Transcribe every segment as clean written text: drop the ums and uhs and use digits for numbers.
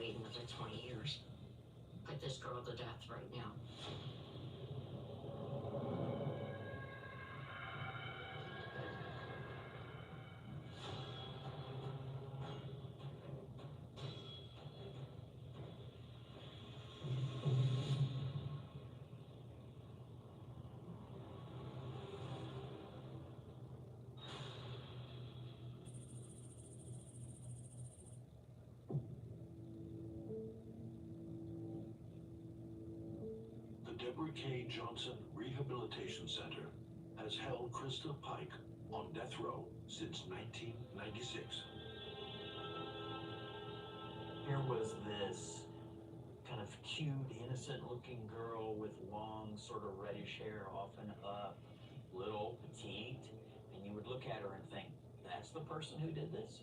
wait another 20 years. Put this girl to death right now. Deborah K. Johnson Rehabilitation Center has held Krista Pike on death row since 1996. Here was this kind of cute, innocent-looking girl with long, sort of reddish hair, often up, little, petite, and you would look at her and think, that's the person who did this?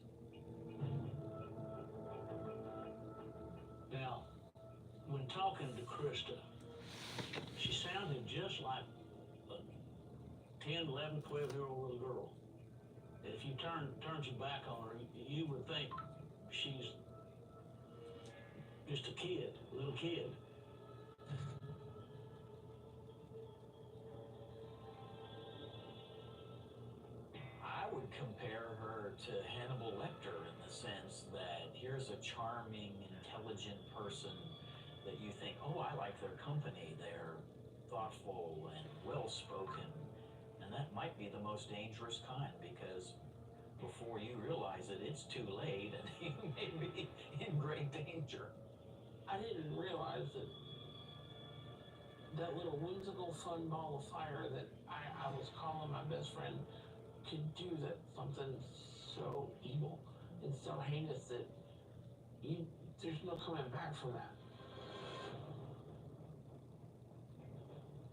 Now, when talking to Krista, she sounded just like a 10, 11, 12-year-old little girl. If you turns your back on her, you would think she's just a kid, a little kid. I would compare her to Hannibal Lecter in the sense that here's a charming, intelligent person that you think, oh, I like their company. They're thoughtful and well-spoken. And that might be the most dangerous kind, because before you realize it, it's too late and you may be in great danger. I didn't realize that little whimsical fun ball of fire that I was calling my best friend could do that something so evil and so heinous that there's no coming back from that.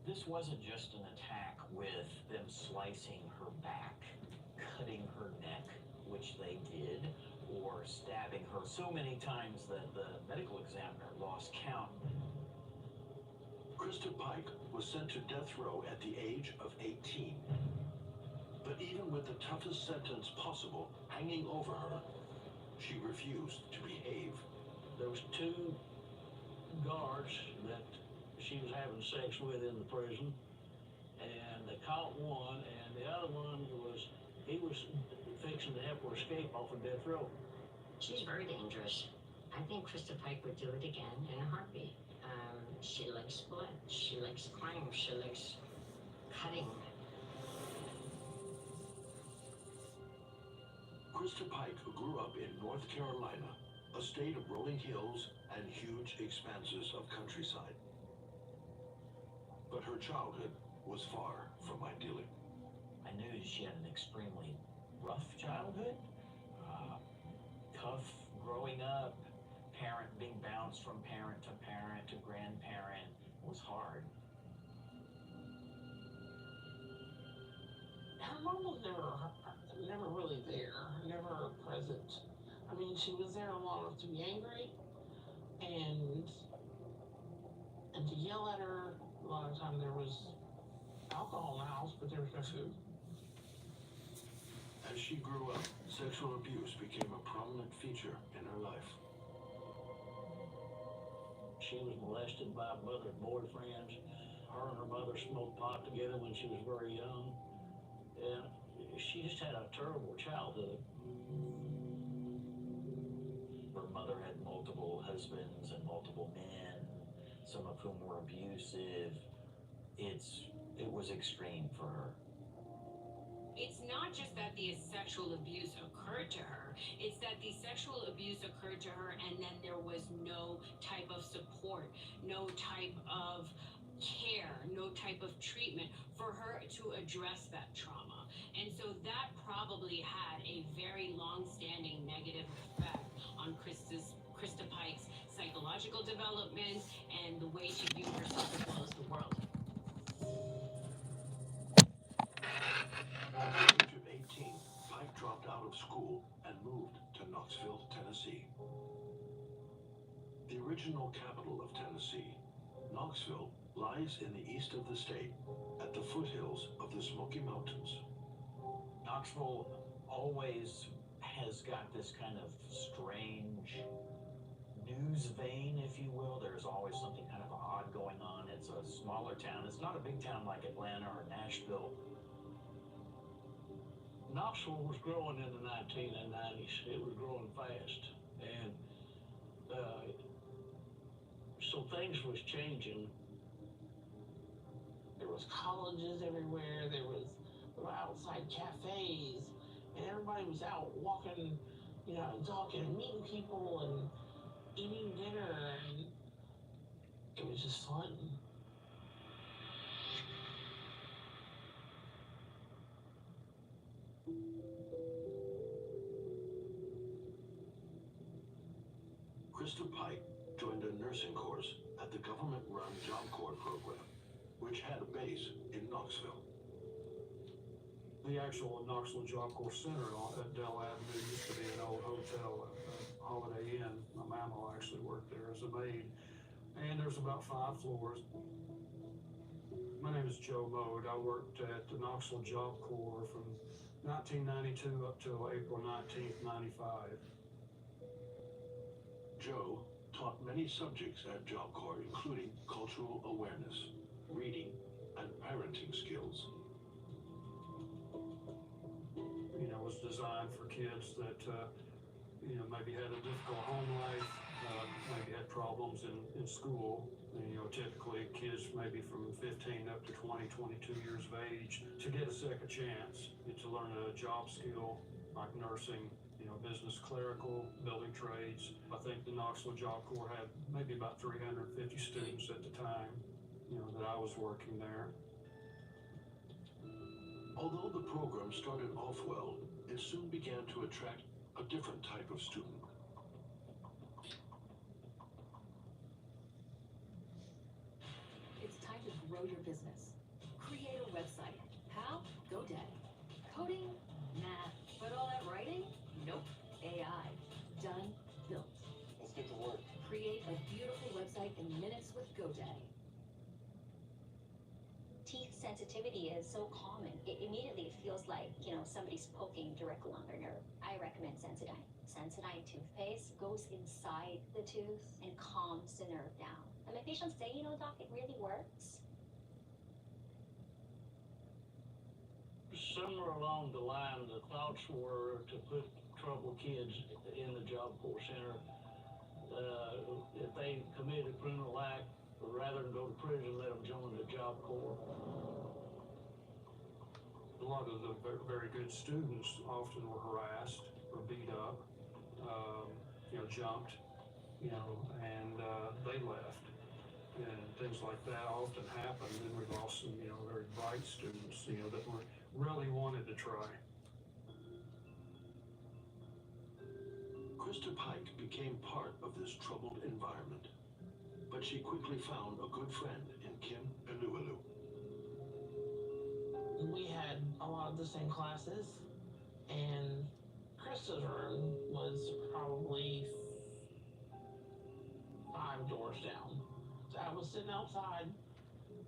This wasn't just an attack with them slicing her back, cutting her neck, which they did, or stabbing her so many times that the medical examiner lost count. Krista Pike was sent to death row at the age of 18. But even with the toughest sentence possible hanging over her, she refused to behave. There was 2 guards that she was having sex with in the prison, and they caught one, and the other one he was fixing to help her escape off of death row. She's very dangerous. I think Krista Pike would do it again in a heartbeat. She likes blood. She likes crime. She likes cutting. Krista Pike grew up in North Carolina, a state of rolling hills and huge expanses of countryside. But her childhood was far from idyllic. I knew she had an extremely rough childhood, tough growing up, parent being bounced from parent to grandparent was hard. Her mom was never really there, never present. I mean, she was there long enough to be angry and to yell at her. A lot of time there was alcohol in the house, but there was no food. As she grew up, sexual abuse became a prominent feature in her life. She was molested by mother's boyfriends. Her and her mother smoked pot together when she was very young. And she just had a terrible childhood. Her mother had multiple husbands and multiple men, some of whom were abusive. It was extreme for her. It's not just that the sexual abuse occurred to her, it's that the sexual abuse occurred to her and then there was no type of support, no type of care, no type of treatment for her to address that trauma. And so that probably had a very long-standing negative effect on Krista Pike's psychological development and the way she viewed herself as well as the world. At the age of 18, Pike dropped out of school and moved to Knoxville, Tennessee. The original capital of Tennessee, Knoxville lies in the east of the state at the foothills of the Smoky Mountains. Knoxville always has got this kind of strange news news vein, if you will. There's always something kind of odd going on. It's a smaller town. It's not a big town like Atlanta or Nashville. Knoxville was growing in the 1990s. It was growing fast. And so things was changing. There was colleges everywhere. There were outside cafes. And everybody was out walking, you know, and talking and meeting people and eating dinner. And it was just fun. Krista Pike joined a nursing course at the government-run Job Corps program, which had a base in Knoxville. The actual Knoxville Job Corps Center at Dell Avenue used to be an old hotel, a Holiday Inn. My mama actually worked there as a maid. And there's about 5 floors. My name is Joe Mode. I worked at the Knoxville Job Corps from 1992 up till April 19th, 95. Joe taught many subjects at Job Corps, including cultural awareness, reading, and parenting skills. You know, was designed for kids that, you know, maybe had a difficult home life, maybe had problems in school. And, you know, typically kids maybe from 15 up to 20, 22 years of age to get a second chance and to learn a job skill like nursing, you know, business, clerical, building trades. I think the Knoxville Job Corps had maybe about 350 students at the time, you know, that I was working there. Although the program started off well, it soon began to attract a different type of student. It's time to grow your business. Create a website. How? GoDaddy. Coding? Math. But all that writing? Nope. AI. Done. Built. Let's get to work. Create a beautiful website in minutes with GoDaddy. Teeth sensitivity is so common. It immediately feels like, you know, somebody's poking directly on their nerve. I recommend Sensodyne. Sensodyne toothpaste goes inside the tooth and calms the nerve down. And my patients say, you know, doc, it really works. Somewhere along the line, the thoughts were to put troubled kids in the Job Corps Center. If they committed a criminal act, rather than go to prison, let them join the Job Corps. A lot of the very good students often were harassed or beat up, you know, jumped, you know, and they left. And things like that often happen. And we lost some, you know, very bright students, you know, that were really wanted to try. Krista Pike became part of this troubled environment, but she quickly found a good friend in Kim Eluelu. We had a lot of the same classes, and Krista's room was probably 5 doors down. So I was sitting outside,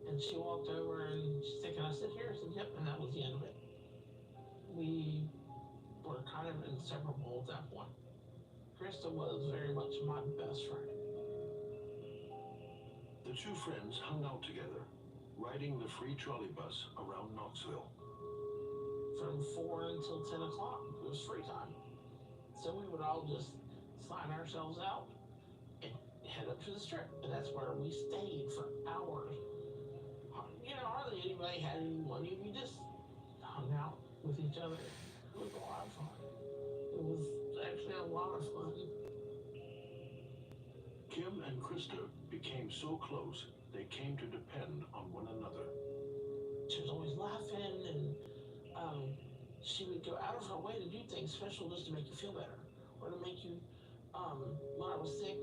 and she walked over and she's like, "Can I sit here?" I said, "Yep," and that was the end of it. We were kind of inseparable at that point. Krista was very much my best friend. The two friends hung out together, riding the free trolley bus around Knoxville. From 4 until 10 o'clock, it was free time. So we would all just sign ourselves out and head up to the strip. And that's where we stayed for hours. You know, hardly anybody had any money. We just hung out with each other. It was a lot of fun. It was actually a lot of fun. Kim and Krista became so close, they came to depend on one another. She was always laughing, and she would go out of her way to do things special just to make you feel better, or to make you, when I was sick,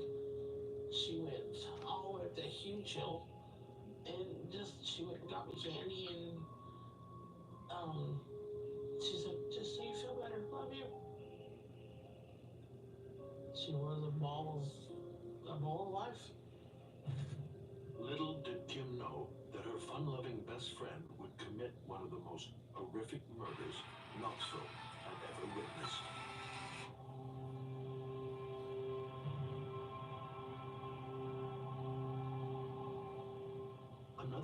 she went all the way up to Huge Hill, and she went and got me candy, and she said, "Just so you feel better, love you." She was a ball of life. Little did Kim know that her fun-loving best friend would commit one of the most horrific murders Knoxville had ever witnessed.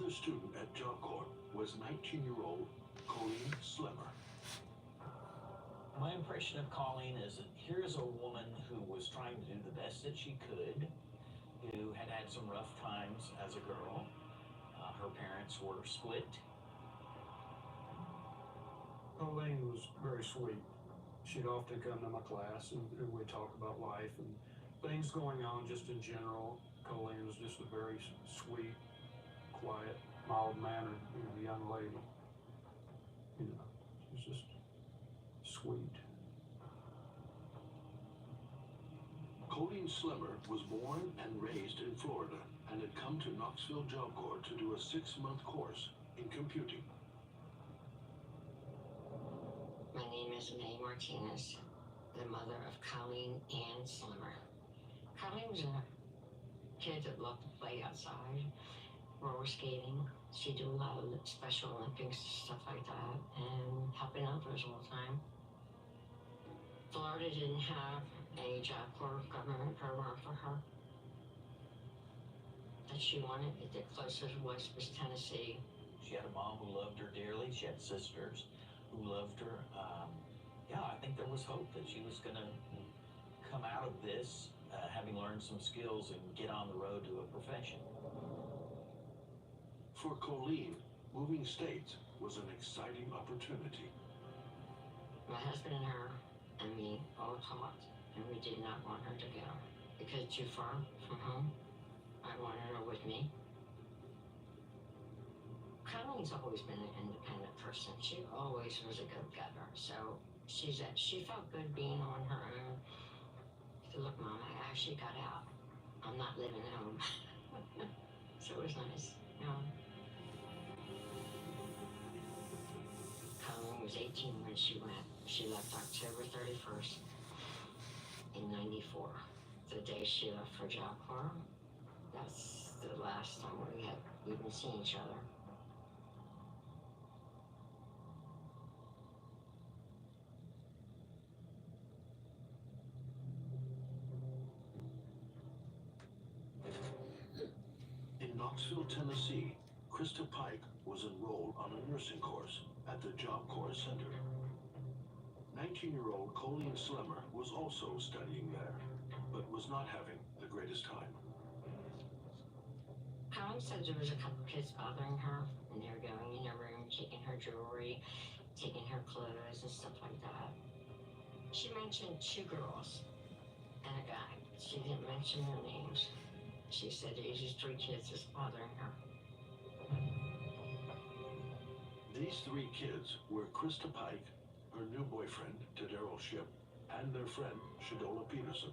Another student at Job Corps was 19-year-old Colleen Slimmer. My impression of Colleen is that here's a woman who was trying to do the best that she could, who had had some rough times as a girl. Her parents were split. Colleen was very sweet. She'd often come to my class and we'd talk about life and things going on just in general. Colleen was just a very sweet, quiet, mild-mannered, young lady. She was just sweet. Colleen Slimmer was born and raised in Florida and had come to Knoxville Job Corps to do a 6-month course in computing. My name is May Martinez, the mother of Colleen Ann Slimmer. Colleen was a kid that loved to play outside, roller skating. She'd do a lot of Special Olympics, stuff like that, and helping others all the time. Florida didn't have a Job Corps government program for her that she wanted. The closest was Tennessee. She had a mom who loved her dearly. She had sisters who loved her. Yeah, I think there was hope that she was going to come out of this, having learned some skills and get on the road to a profession. For Colleen, moving states was an exciting opportunity. My husband and her and me all talked, and we did not want her to go because too far from home. I wanted her with me. Colleen's always been an independent person. She always was a go-getter. So she felt good being on her own. She said, "Look, Mom, I actually got out. I'm not living at home." So it was nice. Colleen was 18 when she went. She left October 31st in '94. The day she left for Job Corps. That's the last time we had even seen each other. In Knoxville, Tennessee, Krista Pike was enrolled on a nursing course at the Job Corps Center. 19-year-old Colleen Slimmer was also studying there, but was not having the greatest time. Colleen said there was a couple kids bothering her, and they were going in her room, taking her jewelry, taking her clothes and stuff like that. She mentioned 2 girls and a guy. She didn't mention their names. She said these 3 kids was bothering her. These 3 kids were Krista Pike, her new boyfriend, Tadero Ship, and their friend, Shadola Peterson.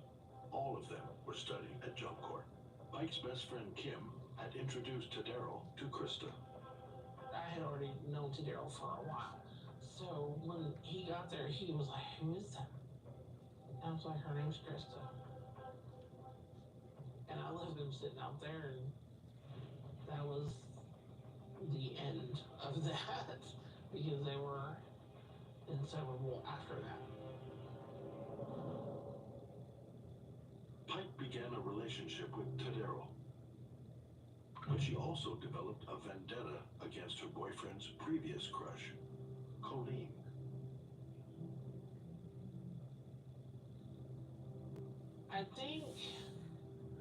All of them were studying at Job Corps. Pike's best friend, Kim, had introduced Tadero to Krista. I had already known Tadero for a while. So when he got there, he was like, "Who is that?" And I was like, "Her name's Krista." And I left him sitting out there, and that was the end of that because they were inseparable after that. Pike began a relationship with Tadero, but she also developed a vendetta against her boyfriend's previous crush, Colleen. I think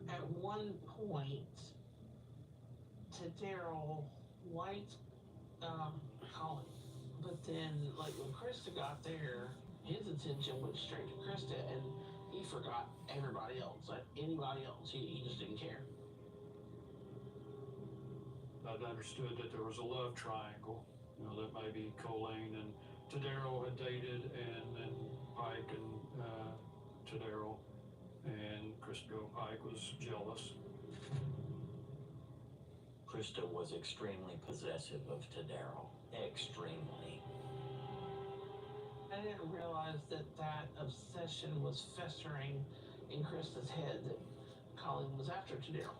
at one point, Tadero liked Colleen, but then like when Krista got there, his attention went straight to Krista, and he forgot everybody else. Like anybody else, he just didn't care. I'd understood that there was a love triangle, that maybe Colleen and Tadero had dated, and then Pike and Tadero, and Krista Pike was jealous. Krista was extremely possessive of Tadero. Extremely. I didn't realize that obsession was festering in Krista's head, that Colleen was after Tadero.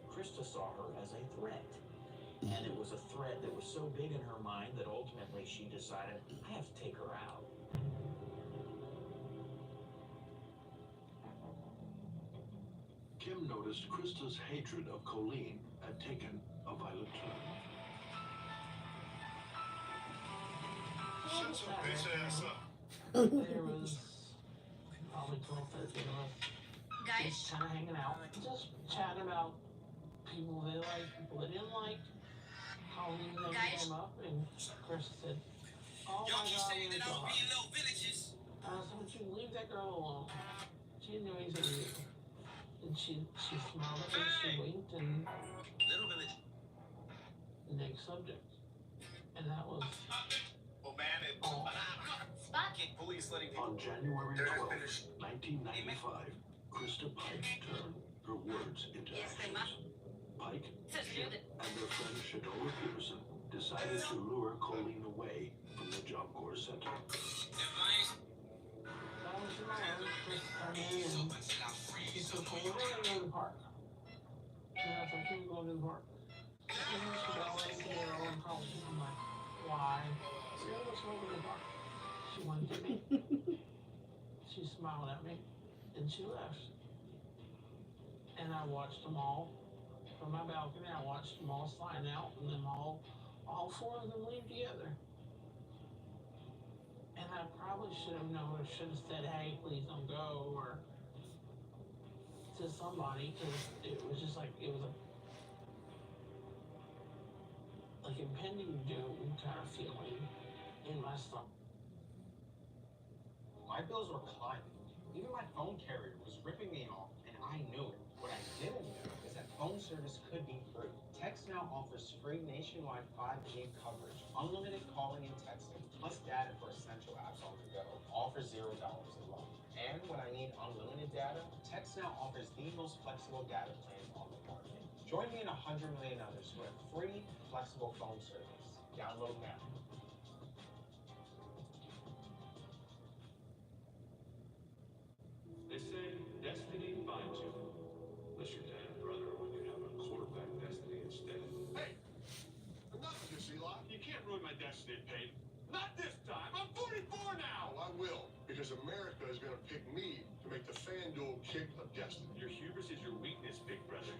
Krista saw her as a threat. And it was a threat that was so big in her mind that ultimately she decided, I have to take her out. Kim noticed Krista's hatred of Colleen had taken a violent turn. Shut your bitch ass up. There was probably 12, 13 of us. Just kind of hanging out. Just chatting about people they like, people they didn't like. Colleen name came up and Chris said, "Oh my God, I'm gonna go." I said, "Would you leave that girl alone? She didn't do anything to you." And she smiled at me, she winked, and the next subject. And that was all. On January 12, 1995, Krista Pike turned her words into actions. Pike, Chip, and their friend Shadola Peterson decided to lure Colleen away from the Job Corps Center. That was tomorrow. Chris came in and she said, "Well, we're gonna go to the park." And I said, "Can we go to the park?" And then she got away to their own college. I'm like, "Why?" "Yeah, let's go to the park." She went to me. She smiled at me and she left. And I watched them all from my balcony. I watched them all slide out and them all four of them leave together. And I probably should have known or should have said, "Hey, please don't go," or to somebody, because it was just like, it was like impending doom kind of feeling in my stomach. My bills were climbing. Even my phone carrier was ripping me off, and I knew it. What I didn't know is that phone service could be free. Text Now offers free nationwide 5G coverage, unlimited calling and texting, plus data for essential apps on the go. All for $0 a month. And when I need unlimited data, Text Now offers the most flexible data plan on the market. Join me and 100 million others who have free, flexible phone service. Download now. They say destiny finds you. Unless your dad and brother when you have a quarterback destiny instead. Hey! Enough of this, Eli. You can't ruin my destiny, Peyton. Not this time! I'm 44 now! I will, because America is going to pick me to make the FanDuel kick of destiny. Your hubris is your weakness, big brother.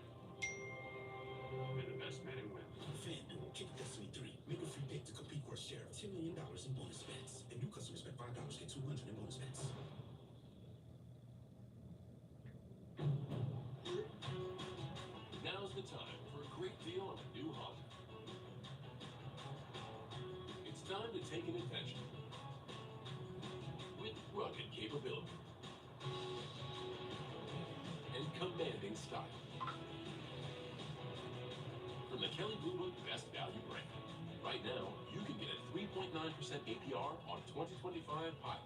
May the best man win. FanDuel Kick of Destiny 3. Make a free pick to compete for a share of $10 million in bonus bets. And new customers bet $5 get $200 in bonus bets. Now's the time for a great deal on a new Honda. It's time to take an adventure with rugged capability and commanding style. From the Kelly Blue Book Best Value brand. Right now, you can get a 3.9% APR on 2025 Pilot.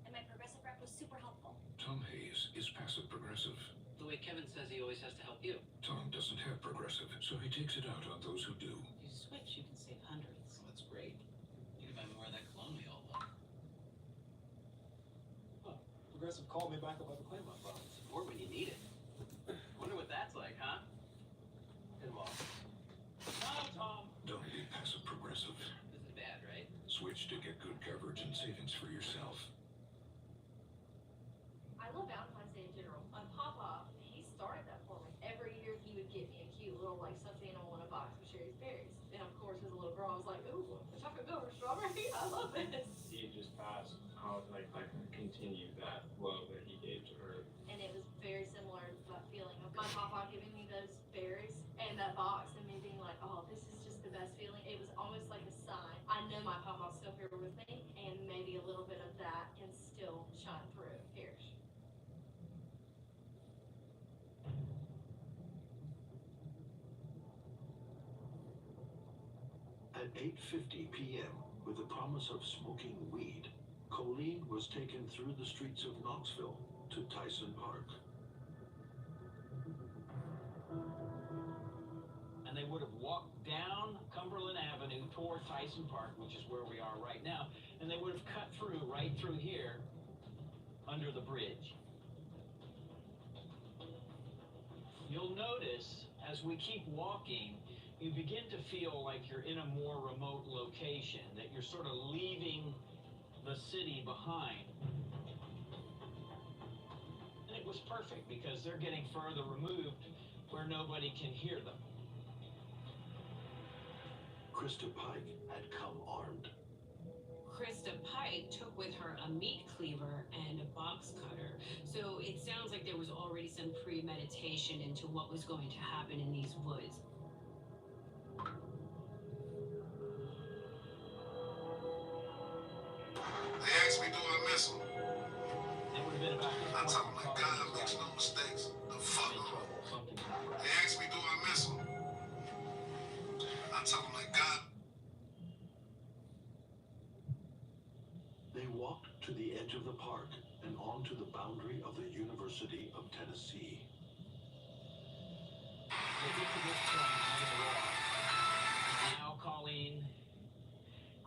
And my progressive rep was super helpful. Tom Hayes is passive progressive. The way Kevin says he always has to help you. Tom doesn't have progressive, so he takes it out on those who do. You switch, you can save hundreds. Oh, that's great. You can buy more of that cologne we all love. Huh. Progressive called me back about the claim I filed. Support when you need it. Wonder what that's like, huh? In law. No, Tom. Don't be passive progressive. This is bad, right? Switch to get good coverage and savings for yourself. I love Valentine's Day in general. My papa, he started that for me. Every year he would get me a cute little like stuffed animal in a box with Sherry's berries. And of course, as a little girl, I was like, "Ooh, a chocolate covered strawberry! I love this." He just passed. How I continue that love that he gave to her. And it was very similar to that feeling of my papa giving me those berries and that box and me being like, "Oh, this is just the best feeling." It was almost like a sign. I know my papa's still here with me, and maybe a little bit of that can still shine through. Here. At 8:50 p.m., with the promise of smoking weed, Colleen was taken through the streets of Knoxville to Tyson Park. And they would have walked down Cumberland Avenue toward Tyson Park, which is where we are right now, and they would have cut through, right through here, under the bridge. You'll notice, as we keep walking, you begin to feel like you're in a more remote location, that you're sort of leaving the city behind. And it was perfect because they're getting further removed where nobody can hear them. Krista Pike had come armed. Krista Pike took with her a meat cleaver and a box cutter. So it sounds like there was already some premeditation into what was going to happen in these woods. They asked me, do I miss them? It would have been about I told them, like, God makes no mistakes. The fuck them. They asked me, do I miss them? I told them, like, God. They walked to the edge of the park and onto the boundary of the University of Tennessee. They get to this point on the walk. Now Colleen,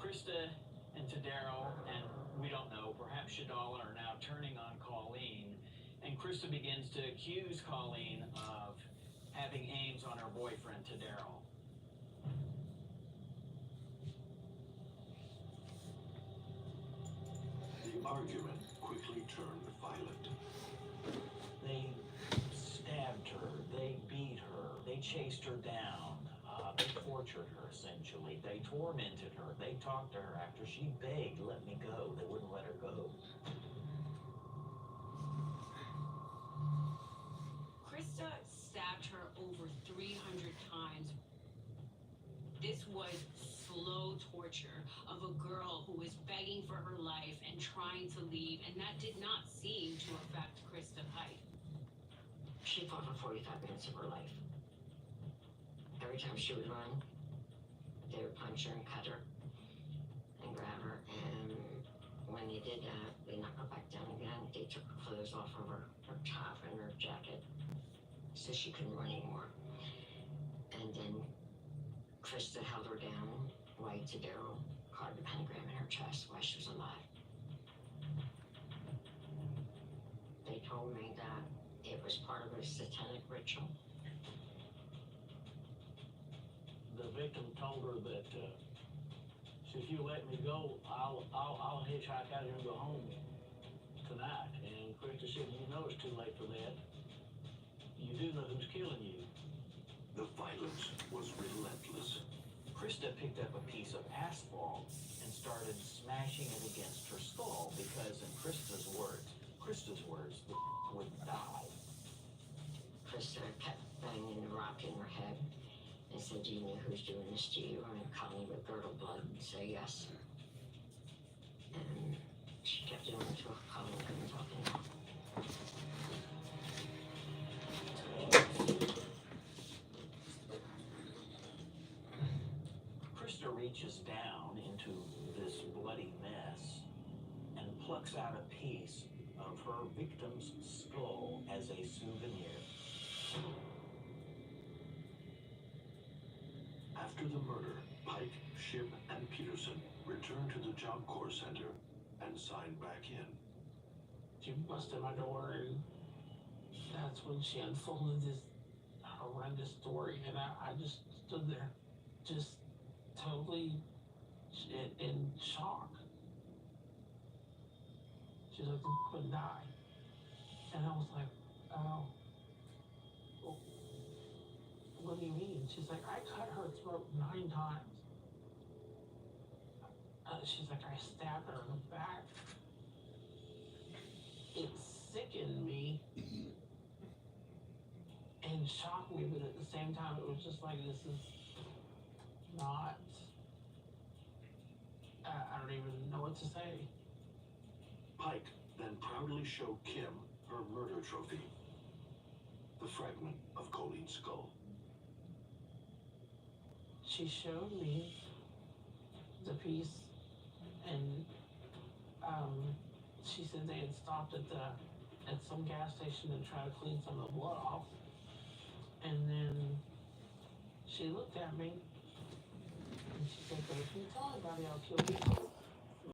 Krista, and Tadaro, and we don't know, perhaps Shadala are now turning on Colleen, and Krista begins to accuse Colleen of having aims on her boyfriend, Tadaro. The argument quickly turned violent. They stabbed her, they beat her, they chased her down, they tortured her essentially, they tormented her, they talked to her after she begged, let me go, they wouldn't let her go. Krista stabbed her over 300 times. This was slow torture of a girl who was begging for her life and trying to leave, and that did not seem to affect Krista Pike. She fought for 45 minutes of her life. Every time she would run, they would punch her and cut her and grab her, and when they did that, they knocked her back down again. They took her clothes off of her top and her jacket, so she couldn't run anymore. And then Krista held her down while Tadaro carved a pentagram in her chest while she was alive. They told me that it was part of a satanic ritual. The victim told her that if you let me go, I'll hitchhike out here and go home tonight. And Krista said, you know it's too late for that. You do know who's killing you. The violence was relentless. Krista picked up a piece of asphalt and started smashing it against her skull because, in Krista's words, the would die. Krista kept banging the rock in her head and said, do you know who's doing this to you? And Colleen would gurgle blood and say yes. And she kept doing it until Colleen couldn't talk anymore. Krista reaches down into this bloody mess and plucks out a piece of her victim's skull as a souvenir. After the murder, Pike, Shipp, and Peterson returned to the Job Corps Center and signed back in. She busted my door, and that's when she unfolded this horrendous story, and I just stood there, just totally in shock. She's like, the would die. And I was like, oh. Well, what do you mean? She's like, I cut her throat 9 times. She's like, I stabbed her in the back. It sickened me and shocked me, but at the same time, it was just like, this is not, I don't even know what to say. Pike then proudly showed Kim her murder trophy, the fragment of Colleen's skull. She showed me the piece, and she said they had stopped at some gas station and tried to clean some of the blood off. And then she looked at me and she said, but if you tell anybody, I'll kill you.